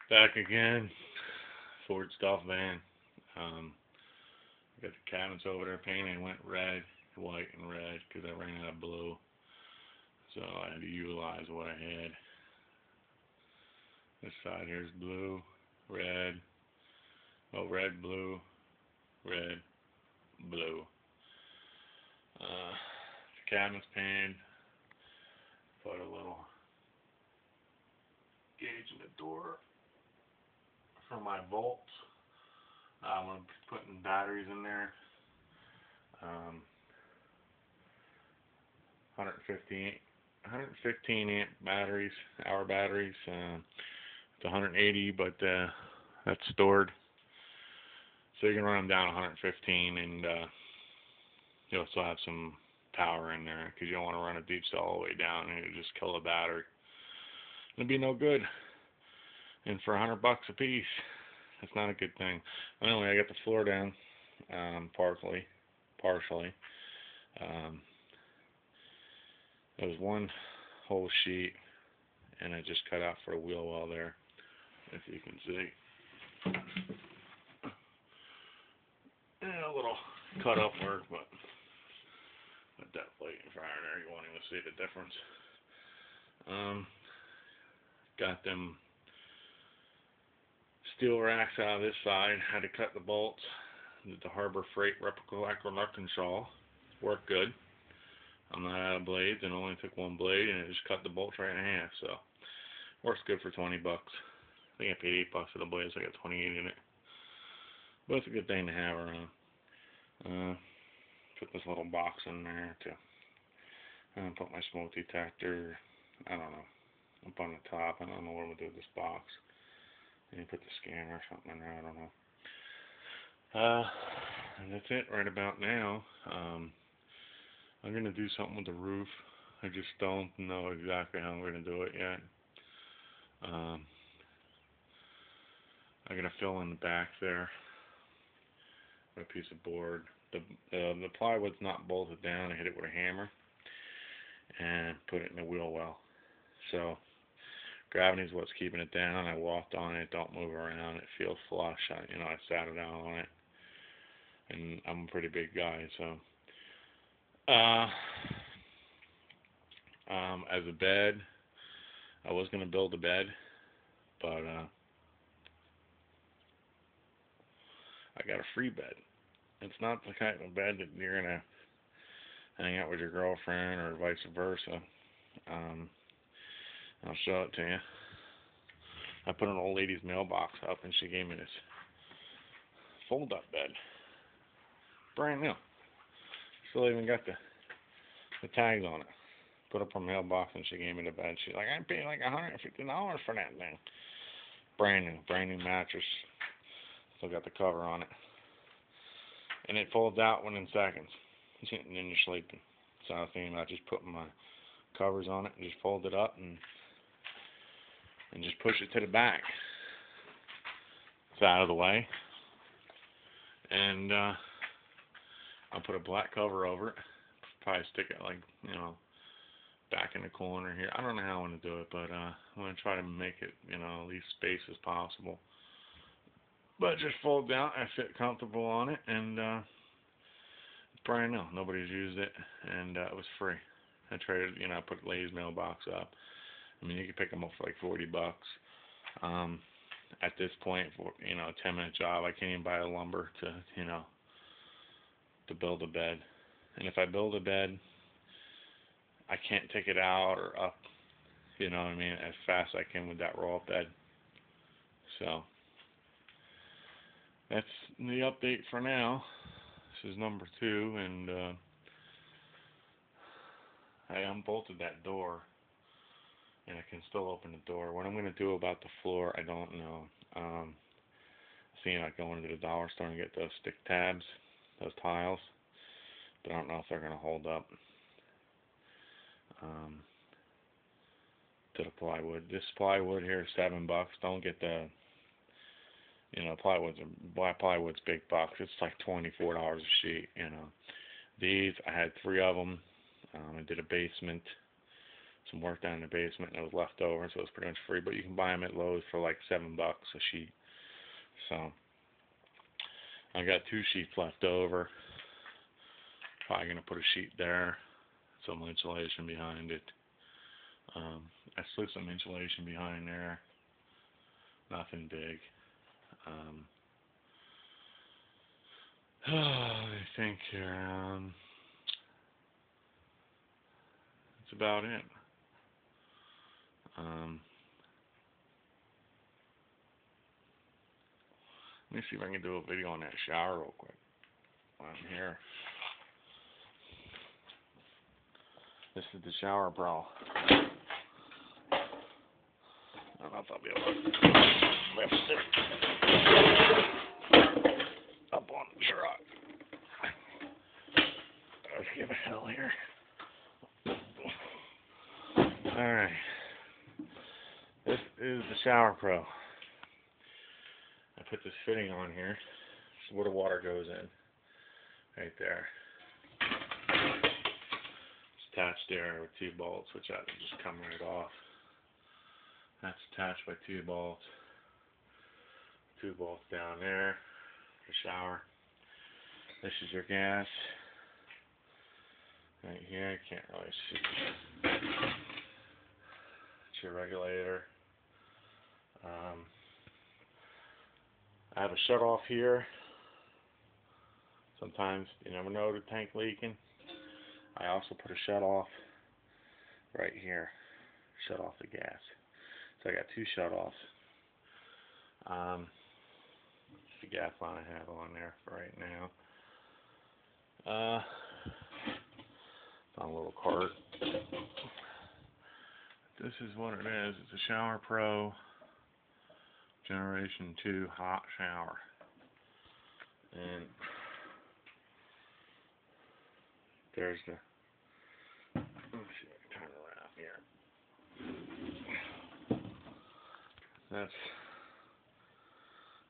Back again. Ford Stuff Van. Um, got the cabins over there painted. Went red, white, and red because I ran out of blue. So I had to utilize what I had. This side here's blue, red, red, blue, red, blue. The cabin's painted. Put a little gauge in the door for my volts. I'm going to be putting batteries in there. 115 amp batteries, hour batteries. It's 180, but that's stored. So you can run them down 115, and you'll still have some power in there because you don't want to run a deep cell all the way down and you just kill the battery. It'll be no good. And for $100 a piece, that's not a good thing. Anyway, I got the floor down, partially. Um, there was one whole sheet, and I just cut out for the wheel well there, if you can see. And a little cut up work, but with that plate and fire there, you won't even see the difference. Got them steel racks out of this side. Had to cut the bolts. Did the Harbor Freight replica Arkansas. Worked good. I'm not out of blades, and only took one blade, and it just cut the bolts right in half. So works good for $20. I think I paid $8 for the blades. So I got 28 in it. But it's a good thing to have around. Put this little box in there to put my smoke detector. I don't know. Up on the top. I don't know what I'm gonna do with this box. And you put the scanner or something in there. I don't know. And that's it right about now. I'm gonna do something with the roof. I just don't know exactly how I'm gonna do it yet. I'm gonna fill in the back there with a piece of board. The plywood's not bolted down. I hit it with a hammer and put it in the wheel well. So gravity's what's keeping it down. I walked on it, don't move around. It feels flush. I sat it down on it, and I'm a pretty big guy, so. As a bed, I was gonna build a bed, but I got a free bed. It's not the kind of bed that you're gonna hang out with your girlfriend or vice versa. Um, I'll show it to you. I put an old lady's mailbox up, and she gave me this fold-up bed, brand new. Still even got the tags on it. Put up her mailbox, and she gave me the bed. She's like, I paid like $150 for that thing. Brand new mattress. Still got the cover on it, and it folds out within seconds. And then you're sleeping. So I was thinking about just putting my covers on it and just fold it up and just push it to the back. It's out of the way, and I'll put a black cover over it. Probably stick it back in the corner here. I don't know how I want to do it, but I'm going to try to make it, at least space as possible. But it just folds out. I sit comfortable on it, and it's brand new. Nobody's used it, and it was free. I traded, I put Lay's mailbox up. I mean, you can pick them up for like $40. At this point, for a 10-minute job, I can't even buy the lumber to build a bed. And if I build a bed, I can't take it out or up, as fast as I can with that raw bed. So that's the update for now. This is number 2, and I unbolted that door, and I can still open the door. What I'm going to do about the floor, I don't know. Seeing like going to the dollar store and get those stick tabs, those tiles, but I don't know if they're going to hold up to the plywood. This plywood here is $7. Don't get the plywood's big bucks. It's like $24 a sheet. These I had 3 of them. I did a basement some work down in the basement, and it was left over, so it was pretty much free. But you can buy them at Lowe's for like $7 a sheet. So I got 2 sheets left over. Probably gonna put a sheet there, some insulation behind it. I slipped some insulation behind there. Nothing big. I think that's about it. Let me see if I can do a video on that shower real quick while I'm here. This is the Shower Pro. I don't know if I'll be able to lift it up on the truck. Let's give it hell here. Alright. This is the Shower Pro. I put this fitting on here. This is where the water goes in. Right there. It's attached there with 2 bolts, which I can just come right off. That's attached by 2 bolts. 2 bolts down there. The shower. This is your gas. Right here, I can't really see. It's your regulator. I have a shut off here. Sometimes you never know the tank leaking. I also put a shut off right here. Shut off the gas. So I got 2 shut offs. The gas line I have on there for right now. On a little cart. This is what it is. It's a Shower Pro Generation 2 hot shower. And there's the, let me see if I can turn it around here. That's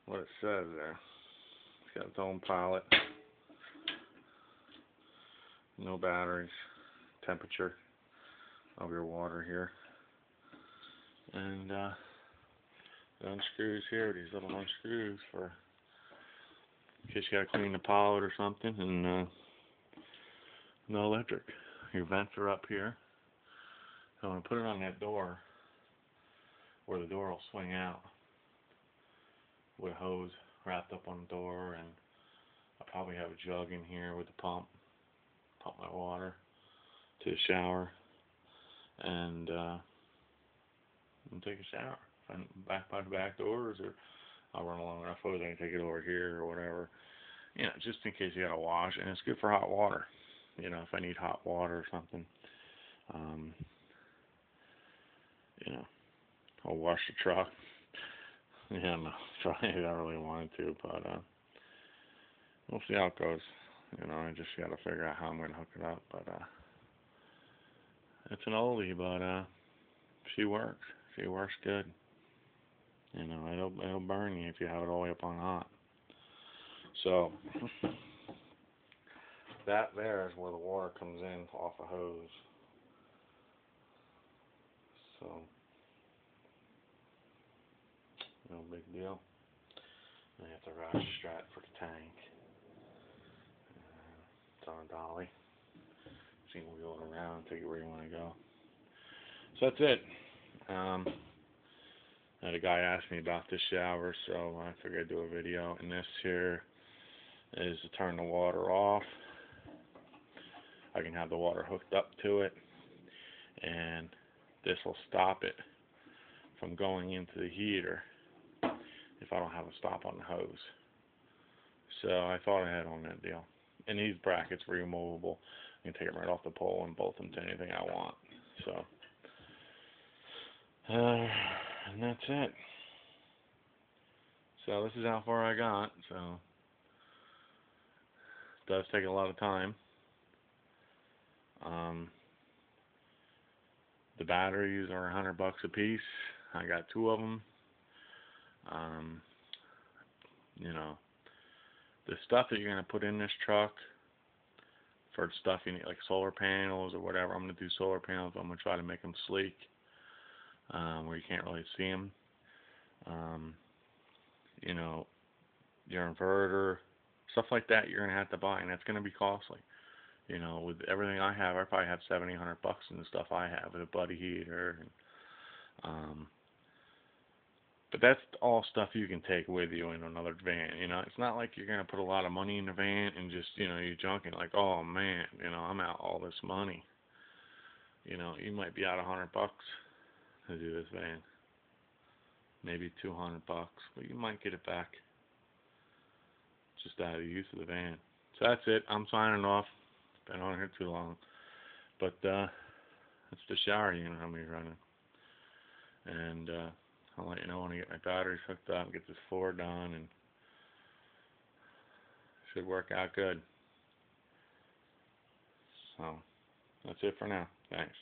what it says there. It's got its own pilot. No batteries. Temperature of your water here. And the unscrews here, these little unscrews for in case you gotta clean the pilot or something, and no electric. Your vents are up here. So I'm gonna put it on that door where the door will swing out with a hose wrapped up on the door, and I'll probably have a jug in here with a pump my water to the shower, and take a shower. If I'm back by the back doors, or I'll run along enough hose I can take it over here or whatever. You know, just in case you gotta wash, and it's good for hot water. You know, if I need hot water or something, you know, I'll wash the truck. Yeah, no, probably I really wanted to, but we'll see how it goes. You know, I just gotta figure out how I'm gonna hook it up, but it's an oldie, but she works. She works good. You know, it'll burn you if you have it all the way up on hot. So that there is where the water comes in off a hose. So no big deal. I have the ratchet strap for the tank. It's on a dolly. So you can wheel it around and take it where you want to go. So that's it. The guy asked me about this shower, so I figured I'd do a video. And this here is to turn the water off. I can have the water hooked up to it, and this will stop it from going into the heater if I don't have a stop on the hose. So I thought ahead on that deal. And these brackets are removable. I can take them right off the pole and bolt them to anything I want. So, and that's it. So this is how far I got. So it does take a lot of time. The batteries are $100 a piece. I got 2 of them. You know, the stuff that you're gonna put in this truck for stuff you need, like solar panels or whatever. I'm going to do solar panels. I'm going to try to make them sleek, where you can't really see them. Um, you know, your inverter, stuff like that you're going to have to buy, and that's going to be costly. You know, with everything I have, I probably have $700 in the stuff I have with a buddy heater. And, but that's all stuff you can take with you in another van. You know, it's not like you're going to put a lot of money in the van and just, you know, you're junking like, oh man, you know, I'm out all this money. You know, you might be out $100 to do this van, maybe $200, but you might get it back just out of the use of the van. So that's it. I'm signing off. Been on here too long, but it's the shower unit I'm gonna be running, and I'll let you know when I get my batteries hooked up, get this floor done, and should work out good. So that's it for now. Thanks.